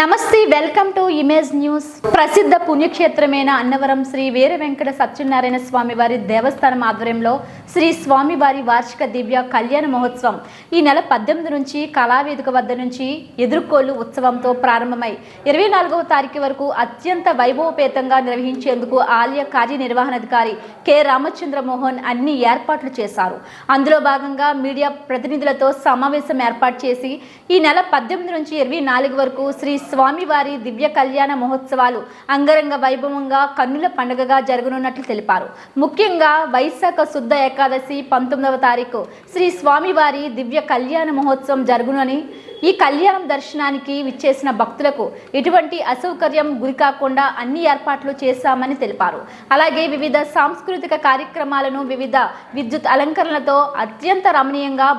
నమస్తే, welcome to image news. ప్రసిద్ధ పుణ్యక్షేత్రమైన అన్నవరం శ్రీ వీర వెంకట సత్యనారాయణ స్వామి వారి దేవస్థానం ఆధ్వర్యంలో శ్రీ స్వామివారి వార్షిక దివ్య కళ్యాణ మహోత్సవం ఈ నెల 18 నుంచి కళావేదిక వద్ద నుంచి ఎదుర్కోలు ఉత్సవంతో ప్రారంభమై 24వ తారీఖు వరకు అత్యంత వైభవపేతంగా నిర్వహించేందుకు ఆలయ కార్యనిర్వహణాధికారి కె రామచంద్ర మోహన్ అన్ని ఏర్పాట్లు చేశారు. అందులో భాగంగా మీడియా ప్రతినిధులతో సమావేశం ఏర్పాటు చేసి ఈ నెల 18 నుంచి 24 వరకు శ్రీ స్వామివారి దివ్య కళ్యాణ మహోత్సవాలు అంగరంగ వైభవంగా కన్నుల పండుగగా జరగనున్నట్లు తెలిపారు. ముఖ్యంగా వైశాఖ శుద్ధ ఏకాదశి 19వ తారీఖు శ్రీ స్వామివారి దివ్య కళ్యాణ మహోత్సవం జరుగునని, ఈ కళ్యాణం దర్శనానికి విచ్చేసిన భక్తులకు ఎటువంటి అసౌకర్యం గురికాకుండా అన్ని ఏర్పాట్లు చేశామని తెలిపారు. అలాగే వివిధ సాంస్కృతిక కార్యక్రమాలను వివిధ విద్యుత్ అలంకరణలతో అత్యంత రమణీయంగా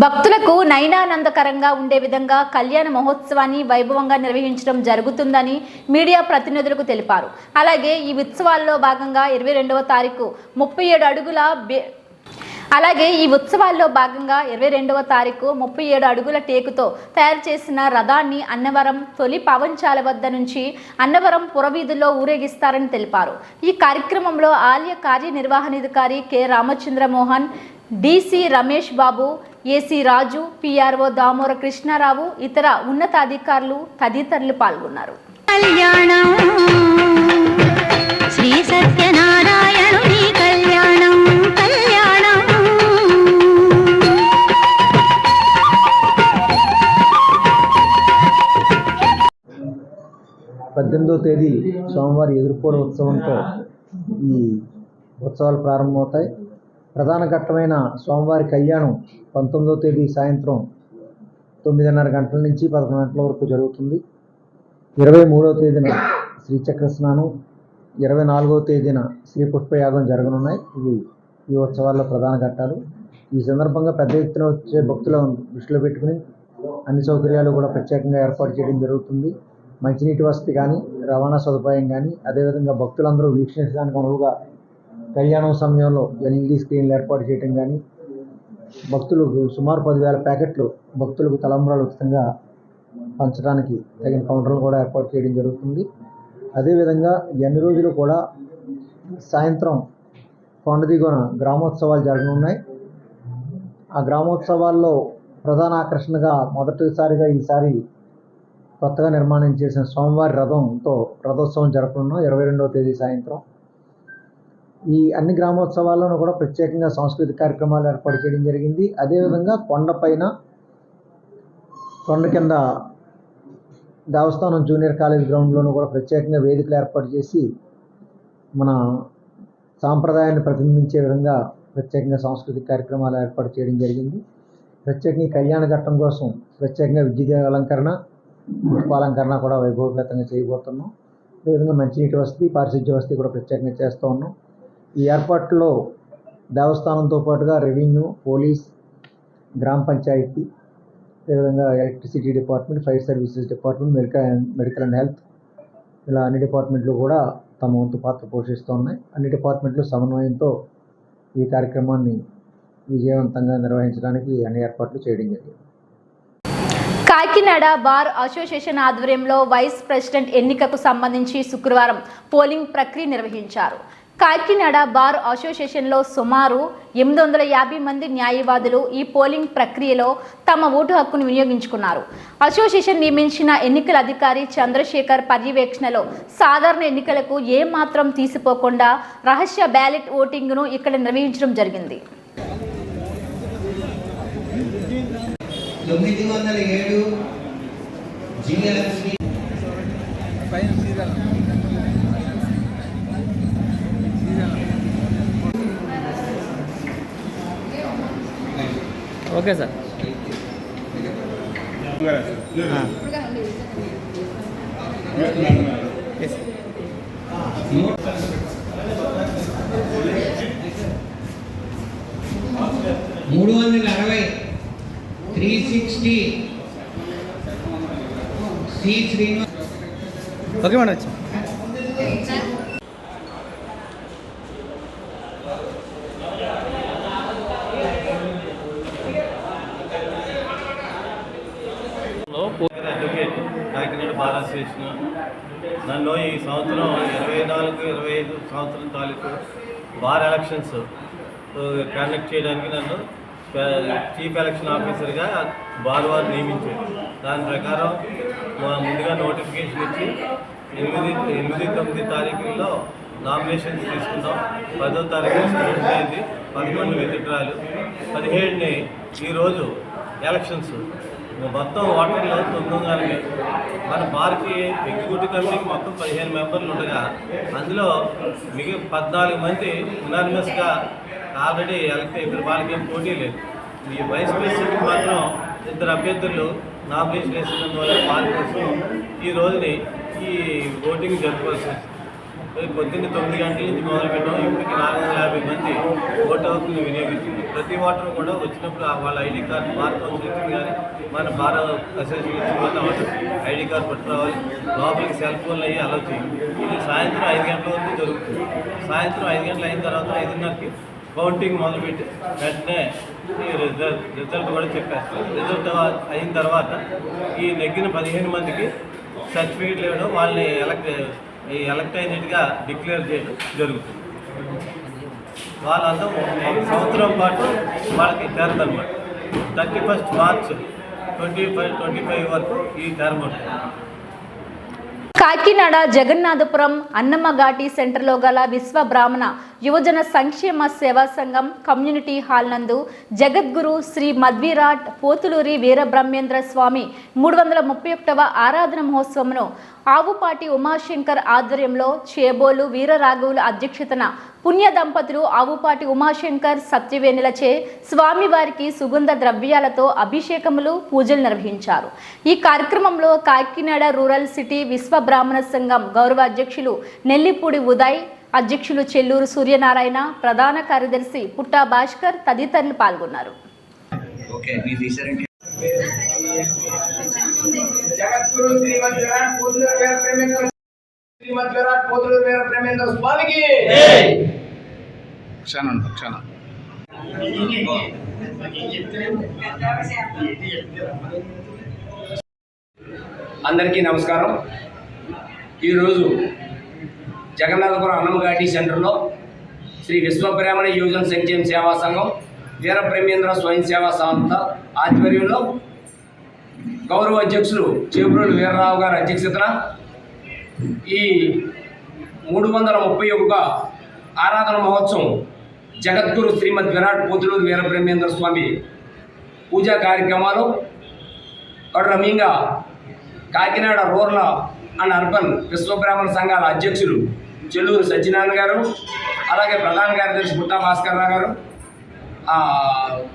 భక్తులకు నయనానందకరంగా ఉండే విధంగా కళ్యాణ మహోత్సవాన్ని వైభవంగా నిర్వహించడం జరుగుతుందని మీడియా ప్రతినిధులకు తెలిపారు. అలాగే ఈ ఉత్సవాల్లో భాగంగా 22వ తారీఖు 37 అడుగుల టేకుతో తయారు చేసిన రథాన్ని అన్నవరం తొలి పవంచాల వద్ద నుంచి అన్నవరం పురవీధుల్లో ఊరేగిస్తారని తెలిపారు. ఈ కార్యక్రమంలో ఆలయ కార్యనిర్వహణాధికారి K Ramachandra Mohan, DC Ramesh Babu, AC రాజు, పిఆర్ఓ దామోర కృష్ణారావు, ఇతర ఉన్నతాధికారులు తదితరులు పాల్గొన్నారు. కళ్యాణం శ్రీ సత్యనారాయణుని కళ్యాణం కళ్యాణం. 18వ తేదీ సోమవారి ఎదుర్కోలు ఉత్సవంతో ఈ ఉత్సవాలు ప్రారంభమవుతాయి. ప్రధాన ఘట్టమైన స్వామివారి కళ్యాణం 19వ తేదీ సాయంత్రం 9:30 గంటల నుంచి 11 గంటల వరకు జరుగుతుంది. 23వ తేదీన శ్రీచక్ర స్నానం, 24వ తేదీన శ్రీ పుష్పయాగం జరగనున్నాయి. ఇవి ఈ ఉత్సవాల్లో ప్రధాన ఘట్టాలు. ఈ సందర్భంగా పెద్ద ఎత్తున వచ్చే భక్తులను దృష్టిలో పెట్టుకుని అన్ని సౌకర్యాలు కూడా ప్రత్యేకంగా ఏర్పాటు చేయడం జరుగుతుంది. మంచినీటి వసతి కానీ, రవాణా సదుపాయం కానీ, అదేవిధంగా భక్తులందరూ వీక్షించడానికి అనువుగా కళ్యాణం సమయంలో ఎల్ఈడి స్క్రీన్లు ఏర్పాటు చేయడం కానీ, భక్తులకు సుమారు 10,000 ప్యాకెట్లు భక్తులకు తలంబ్రాలు ఉచితంగా పంచడానికి తగిన కౌంటర్లు కూడా ఏర్పాటు చేయడం జరుగుతుంది. అదేవిధంగా ఎన్ని రోజులు కూడా సాయంత్రం కొండ దిగువన గ్రామోత్సవాలు జరగనున్నాయి. ఆ గ్రామోత్సవాల్లో ప్రధాన ఆకర్షణగా మొదటిసారిగా ఈసారి కొత్తగా నిర్మాణం చేసిన స్వామివారి రథంతో రథోత్సవం జరపనున్నాం 22వ తేదీ సాయంత్రం. ఈ అన్ని గ్రామోత్సవాల్లోనూ కూడా ప్రత్యేకంగా సాంస్కృతిక కార్యక్రమాలు ఏర్పాటు చేయడం జరిగింది. అదేవిధంగా కొండ కింద దేవస్థానం జూనియర్ కాలేజ్ గ్రౌండ్లోనూ కూడా ప్రత్యేకంగా వేదికలు ఏర్పాటు చేసి మన సాంప్రదాయాన్ని ప్రతిబింబించే విధంగా ప్రత్యేకంగా సాంస్కృతిక కార్యక్రమాలు ఏర్పాటు చేయడం జరిగింది. ప్రత్యేకంగా కళ్యాణ ఘట్టం కోసం ప్రత్యేకంగా విద్యుత్ అలంకరణ, పుష్పాలంకరణ కూడా వైభవపేతంగా చేయబోతున్నాం. అదేవిధంగా మంచినీటి వసతి, పారిశుధ్య వసతి కూడా ప్రత్యేకంగా చేస్తూ ఉన్నాం. ఈ ఏర్పాట్లో దేవస్థానంతో పాటుగా రెవెన్యూ, పోలీస్, గ్రామ పంచాయతీ, అదేవిధంగా electricity department, fire services department, medical and health, ఇలా అన్ని డిపార్ట్మెంట్లు కూడా తమ వంతు పాత్ర పోషిస్తూ ఉన్నాయి. అన్ని డిపార్ట్మెంట్లు సమన్వయంతో ఈ కార్యక్రమాన్ని విజయవంతంగా నిర్వహించడానికి అన్ని ఏర్పాట్లు చేయడం జరిగింది. కాకినాడ బార్ అసోసియేషన్ ఆధ్వర్యంలో వైస్ ప్రెసిడెంట్ ఎన్నికకు సంబంధించి శుక్రవారం పోలింగ్ ప్రక్రియ నిర్వహించారు. కాకినాడ బార్ అసోసియేషన్లో సుమారు 850 మంది న్యాయవాదులు ఈ పోలింగ్ ప్రక్రియలో తమ ఓటు హక్కును వినియోగించుకున్నారు. అసోసియేషన్ నియమించిన ఎన్నికల అధికారి చంద్రశేఖర్ పర్యవేక్షణలో సాధారణ ఎన్నికలకు ఏమాత్రం తీసిపోకుండా రహస్య బ్యాలెట్ ఓటింగ్ను ఇక్కడ నిర్వహించడం జరిగింది. 907 GLFC okay sir. $360 360 C Srinivas. Okay madam. వచ్చి కాకినాడ బార్ అసోసియేషన్ నన్ను ఈ సంవత్సరం 24-25 సంవత్సరం తాలూకు బార్ ఎలక్షన్స్ కండక్ట్ చేయడానికి నన్ను చీఫ్ ఎలక్షన్ ఆఫీసర్గా బార్ వారు నియమించారు. దాని ప్రకారం ముందుగా నోటిఫికేషన్ ఇచ్చి 8-9 తారీఖుల్లో నామినేషన్స్ తీసుకుందాం. 10వ తారీఖు స్టూడెంట్ అయింది, 11 విత్డ్రాలు, 17ని ఈరోజు ఎలక్షన్స్. మొత్తం ఓటర్లు 900. మన బార్కి ఎగ్జిక్యూటివ్ కమిటీకి మొత్తం 15 మెంబర్లు ఉండగా అందులో మిగిలిన 14 మంది యునానిమస్గా ఆల్రెడీ ఎలక్ట్ అయిపోయి వాళ్ళకి పోటీ లేదు. ఈ వైస్ ప్రెసిడెంట్ మాత్రం 2 అభ్యర్థులు నామినేషన్ వేసినందువల్ల వారి కోసం ఈ రోజుని ఈ ఓటింగ్ జరుపుకోవాల్సి వచ్చింది. పొద్దున్న 9 గంటల నుంచి మొదలుపెట్టాం. ఇప్పటికి 450 మంది ఓటు హక్కుని వినియోగించింది. ప్రతి ఓటర్ కూడా వచ్చినప్పుడు వాళ్ళ ఐడి కార్డు బార్ కౌన్సిల్ కానీ మన బార్ అసోసియేషన్ వల్ల ఐడి కార్డు పట్టుకురావాలి. లోపలికి సెల్ ఫోన్లు అయ్యి అలౌ చేయాలి. ఇది సాయంత్రం 5 గంటల వరకు జరుగుతుంది. సాయంత్రం 5 గంటలు అయిన తర్వాత 5:30కి కౌంటింగ్ మొదలుపెట్టి వెంటనే ఈ రిజల్ట్ కూడా చెప్పేస్తారు. రిజల్ట్ అయిన తర్వాత ఈ నెగ్గిన 15 మందికి సర్టిఫికేట్లు ఇవ్వడం, వాళ్ళని ఎలక్ట్ అయినట్టుగా డిక్లేర్ చేయడం జరుగుతుంది. వాళ్ళంతా 1 సంవత్సరం పాటు వాళ్ళకి టర్మ్ అనమాట. 31 మార్చ్ 2025 వరకు ఈ టర్మ్ ఉంటుంది. కాకినాడ జగన్నాథపురం అన్నమ్మఘాటి సెంటర్లో గల విశ్వ బ్రాహ్మణ యువజన సంక్షేమ సేవా సంఘం కమ్యూనిటీ హాల్ నందు జగద్గురు శ్రీ మధ్విరాట్ పోతులూరి వీరబ్రహ్మేంద్ర స్వామి 331వ ఆరాధన మహోత్సవమును ఆవుపాటి ఉమాశంకర్ ఆధ్వర్యంలో చేబోలు వీరరాఘవుల అధ్యక్షతన పుణ్య దంపతులు ఆవుపాటి ఉమాశంకర్ సత్యవేణులచే స్వామివారికి సుగంధ ద్రవ్యాలతో అభిషేకములు పూజలు నిర్వహించారు. ఈ కార్యక్రమంలో కాకినాడ రూరల్ సిటీ విశ్వ బ్రాహ్మణ సంఘం గౌరవ అధ్యక్షులు నెల్లిపూడి ఉదయ్, అధ్యక్షులు చెల్లూరు సూర్యనారాయణ, ప్రధాన కార్యదర్శి పుట్టా భాస్కర్ తదితరులు పాల్గొన్నారు. జగద్గురు శ్రీమద్విరాట్ పోతులూరి వీరబ్రహ్మేంద్ర స్వామికి అందరికీ నమస్కారం. ఈరోజు జగన్నాథపురం అన్నమ్మఘాటి సెంటర్లో శ్రీ విశ్వబ్రాహ్మణ యువజన సంక్షేమ సేవా సంఘం వీరబ్రహ్మేంద్ర స్వయం సేవా సంస్థ ఆధ్వర్యంలో గౌరవ అధ్యక్షులు చేబ్రోలు వీరరావు గారి అధ్యక్షతన ఈ 331 ఆరాధన మహోత్సవం జగద్గురు శ్రీమద్ విరాట్ పోతులూరి వీరబ్రహ్మేంద్ర స్వామి పూజా కార్యక్రమాలు రమ్యంగా Kakinada rural and urban Vishwabrahmana సంఘాల అధ్యక్షులు చెల్లూరు సత్యనారాయణ గారు, అలాగే ప్రధాన కార్యదర్శి పుట్టా భాస్కర్ రావు గారు,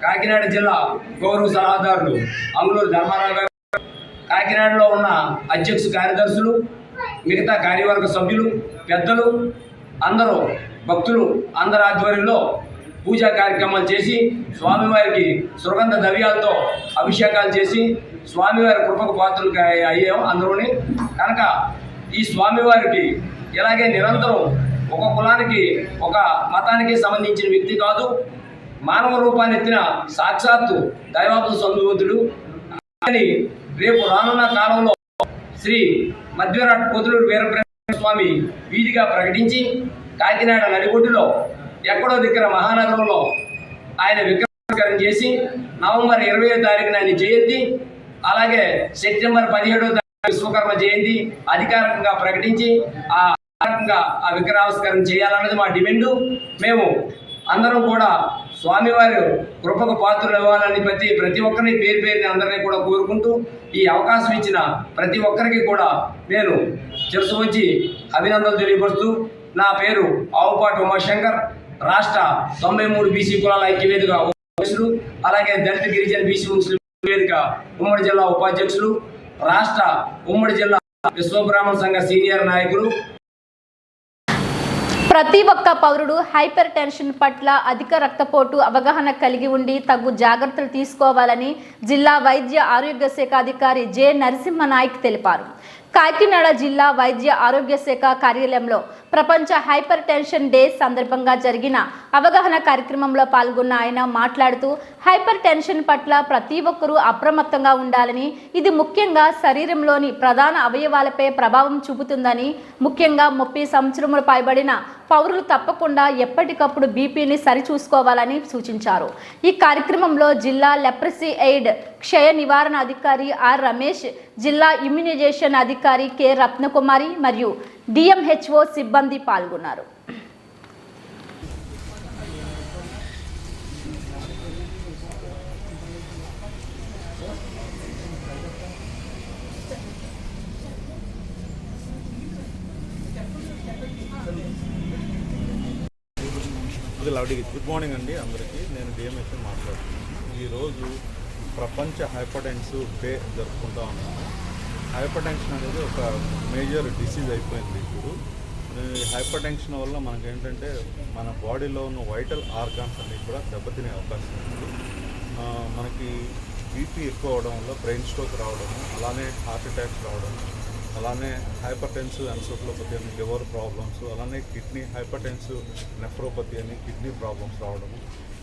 కాకినాడ జిల్లా గౌరవ సలహాదారులు అంగులూరు ధర్మారావు గారు, కాకినాడలో ఉన్న అధ్యక్ష కార్యదర్శులు, మిగతా కార్యవర్గ సభ్యులు, పెద్దలు, అందరూ భక్తులు అందరి ఆధ్వర్యంలో పూజా కార్యక్రమాలు చేసి స్వామివారికి సుగంధ ద్రవ్యాలతో అభిషేకాలు చేసి స్వామివారి కృపకు పాత్రలు అయ్యాం అందరూని. కనుక ఈ స్వామివారికి ఇలాగే నిరంతరం ఒక కులానికి ఒక మతానికి సంబంధించిన వ్యక్తి కాదు, మానవ రూపాన్ని ఎత్తిన సాక్షాత్తు దైవాత్మ సంభూతుడు అని రేపు రానున్న కాలంలో శ్రీ మధ్విరాట్ పోతులూరి వీరబ్రహ్మేంద్ర స్వామి వీధిగా ప్రకటించి కాకినాడ నడిబొడ్డులో ఎక్కడో దగ్గర మహానగరంలో ఆయన విగ్రహావిష్కరణ చేసి నవంబర్ 20వ తారీఖున ఆయన జయంతి, అలాగే సెప్టెంబర్ 17వ తారీఖు విశ్వకర్మ జయంతి అధికారికంగా ప్రకటించి ఆ విగ్రహావిష్కరణ చేయాలన్నది మా డిమాండు. మేము అందరం కూడా స్వామివారి కృపకు పాత్రలు ఇవ్వాలని ప్రతి ఒక్కరిని పేరుని అందరినీ కూడా కోరుకుంటూ ఈ అవకాశం ఇచ్చిన ప్రతి ఒక్కరికి కూడా నేను శిరస్సు వంచి అభినందనలు తెలియపరుస్తూ, నా పేరు ఆవుపాటి ఉమాశంకర్, రాష్ట్ర 93 బీసీ కులాల ఐక్యవేదిక ఉపాధ్యక్షులు, అలాగే దళిత గిరిజన బీసీ ముస్లిం వేదిక ఉమ్మడి జిల్లా ఉపాధ్యక్షులు, రాష్ట్ర ఉమ్మడి జిల్లా విశ్వబ్రాహ్మణ సంఘ సీనియర్ నాయకులు. ప్రతి ఒక్క పౌరుడు హైపర్ టెన్షన్ పట్ల అధిక రక్తపోటు అవగాహన కలిగి ఉండి తగు జాగ్రత్తలు తీసుకోవాలని జిల్లా వైద్య ఆరోగ్య శాఖ అధికారి జె నరసింహనాయక్ తెలిపారు. కాకినాడ జిల్లా వైద్య ఆరోగ్య శాఖ కార్యాలయంలో ప్రపంచ హైపర్ టెన్షన్ డే సందర్భంగా జరిగిన అవగాహన కార్యక్రమంలో పాల్గొన్న ఆయన మాట్లాడుతూ హైపర్ టెన్షన్ పట్ల ప్రతి ఒక్కరూ అప్రమత్తంగా ఉండాలని, ఇది ముఖ్యంగా శరీరంలోని ప్రధాన అవయవాలపై ప్రభావం చూపుతుందని, ముఖ్యంగా 30 సంవత్సరములు పైబడిన పౌరులు తప్పకుండా ఎప్పటికప్పుడు బీపీని సరిచూసుకోవాలని సూచించారు. ఈ కార్యక్రమంలో జిల్లా లెప్రసీ ఎయిడ్ క్షయ నివారణ అధికారి ఆర్ రమేష్, జిల్లా ఇమ్యునైజేషన్ అధికారి కె రత్నకుమారి మరియు డిఎంహెచ్ఓ సిబ్బంది పాల్గొన్నారు. గుడ్ మార్నింగ్ అండి అందరికీ. నేను డిఎంహెచ్ఓ మాట్లాడుతున్నాను. ఈరోజు ప్రపంచ హైపర్ టెన్షన్ డే జరుపుకుంటా ఉన్నాము. హైపర్ టెన్షన్ అనేది ఒక మేజర్ డిసీజ్ అయిపోయింది ఇప్పుడు. ఈ హైపర్ టెన్షన్ వల్ల మనకేంటంటే మన బాడీలో ఉన్న వైటల్ ఆర్గాన్స్ అన్నీ కూడా దెబ్బతినే అవకాశం ఉంది. మనకి బీపీ ఎక్కువ అవడం వల్ల బ్రెయిన్ స్ట్రోక్ రావడము, అలానే హార్ట్ అటాక్స్ రావడం, అలానే హైపర్ టెన్సివ్ ఎన్సెఫలోపతి అని లివర్ ప్రాబ్లమ్స్, అలానే కిడ్నీ హైపర్ టెన్సివ్ నెఫ్రోపతి అని కిడ్నీ ప్రాబ్లమ్స్ రావడము,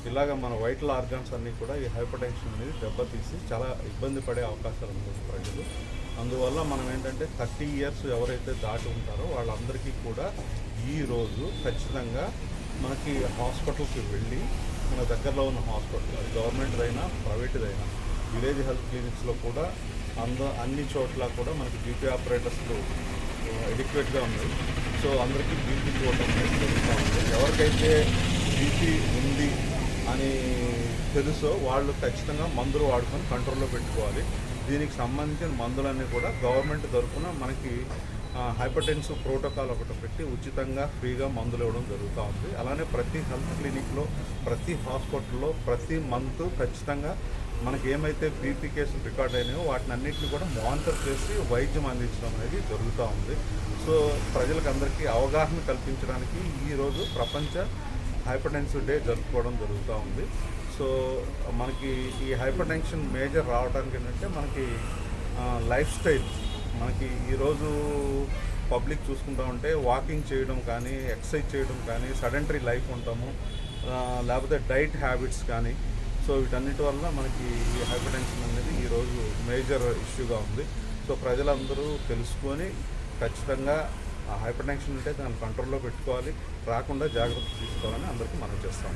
ఇలాగ మన వైటల్ ఆర్గాన్స్ అన్నీ కూడా ఈ హైపర్ టెన్షన్ అనేది దెబ్బతీసి చాలా ఇబ్బంది పడే అవకాశాలు ఉంటుంది ప్రజలు. అందువల్ల మనం ఏంటంటే 30 years ఎవరైతే దాటి ఉంటారో వాళ్ళందరికీ కూడా ఈరోజు ఖచ్చితంగా మనకి హాస్పిటల్కి వెళ్ళి మన దగ్గరలో ఉన్న హాస్పిటల్, గవర్నమెంట్దైనా ప్రైవేట్దైనా, విలేజ్ హెల్త్ క్లినిక్స్లో కూడా అన్ని చోట్ల కూడా మనకి బీపీ ఆపరేటర్స్లు ఎడిక్వేట్గా ఉన్నాయి. సో అందరికీ బీపీ చూడటం జరుగుతూ ఉంది. ఎవరికైతే బీపీ ఉంది అని తెలుసో వాళ్ళు ఖచ్చితంగా మందులు వాడుకొని కంట్రోల్లో పెట్టుకోవాలి. దీనికి సంబంధించిన మందులన్నీ కూడా గవర్నమెంట్ తరఫున మనకి హైపర్టెన్సివ్ ప్రోటోకాల్ ఒకటి పెట్టి ఉచితంగా ఫ్రీగా మందులు ఇవ్వడం జరుగుతూ ఉంది. అలానే ప్రతి హెల్త్ క్లినిక్లో, ప్రతి హాస్పిటల్లో ప్రతి మంత్ ఖచ్చితంగా మనకి ఏమైతే బీపీ కేసులు రికార్డ్ అయినాయో వాటిని అన్నింటినీ కూడా మానిటర్ చేసి వైద్యం అందించడం అనేది జరుగుతూ ఉంది. సో ప్రజలకు అందరికీ అవగాహన కల్పించడానికి ఈరోజు ప్రపంచ హైపర్ టెన్షన్ డే జరుపుకోవడం జరుగుతూ ఉంది. సో మనకి ఈ హైపర్ టెన్షన్ మేజర్ రావడానికి ఏంటంటే మనకి లైఫ్ స్టైల్, మనకి ఈరోజు పబ్లిక్ చూసుకుంటా ఉంటే వాకింగ్ చేయడం కానీ, ఎక్సర్సైజ్ చేయడం కానీ, సడెంటరీ లైఫ్ ఉంటాము, లేకపోతే డైట్ హ్యాబిట్స్ కానీ, సో వీటన్నిటి వల్ల మనకి ఈ హైపర్ టెన్షన్ అనేది ఈరోజు మేజర్ ఇష్యూగా ఉంది. సో ప్రజలందరూ తెలుసుకొని ఖచ్చితంగా ఆ హైపర్ టెన్షన్ ఉంటే దాన్ని కంట్రోల్లో పెట్టుకోవాలి, రాకుండా జాగ్రత్త తీసుకోవాలని అందరికీ మనం చేస్తాం.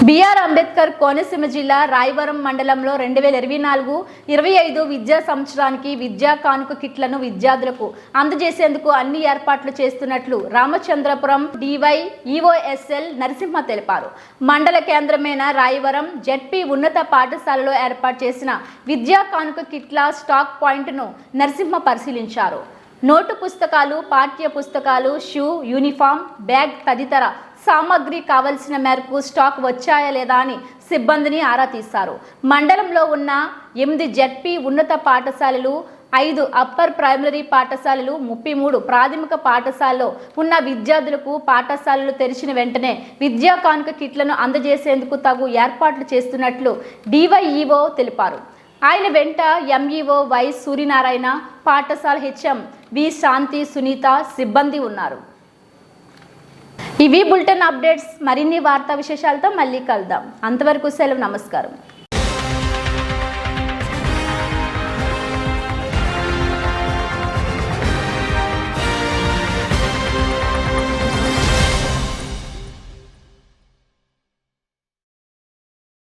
బిఆర్ అంబేద్కర్ కోనసీమ జిల్లా రాయవరం మండలంలో 2024-25 విద్యా సంవత్సరానికి విద్యా కానుక కిట్లను విద్యార్థులకు అందజేసేందుకు అన్ని ఏర్పాట్లు చేస్తున్నట్లు రామచంద్రపురం DYEOSL నరసింహ తెలిపారు. మండల కేంద్రమైన రాయవరం జెడ్పీ ఉన్నత పాఠశాలలో ఏర్పాటు చేసిన విద్యా కానుక కిట్ల స్టాక్ పాయింట్ను నరసింహ పరిశీలించారు. నోటు పుస్తకాలు, పాఠ్య పుస్తకాలు, షూ, యూనిఫామ్, బ్యాగ్ తదితర సామాగ్రి కావలసిన మేరకు స్టాక్ వచ్చాయా లేదా అని సిబ్బందిని ఆరా తీశారు. మండలంలో ఉన్న 8 జెడ్పీ ఉన్నత పాఠశాలలు, 5 అప్పర్ ప్రైమరీ పాఠశాలలు, 33 ప్రాథమిక పాఠశాలలో ఉన్న విద్యార్థులకు పాఠశాలలు తెరిచిన వెంటనే విద్యా కానుక కిట్లను అందజేసేందుకు తగు ఏర్పాట్లు చేస్తున్నట్లు DYEO తెలిపారు. ఆయన వెంట MEO వై సూర్యనారాయణ, పాఠశాల HM వి శాంతి, సునీత సిబ్బంది ఉన్నారు. ఇవి బులెటిన్ అప్డేట్స్. మరిన్ని వార్తా విశేషాలతో మళ్ళీ కలుద్దాం. అంతవరకు సెలవు, నమస్కారం.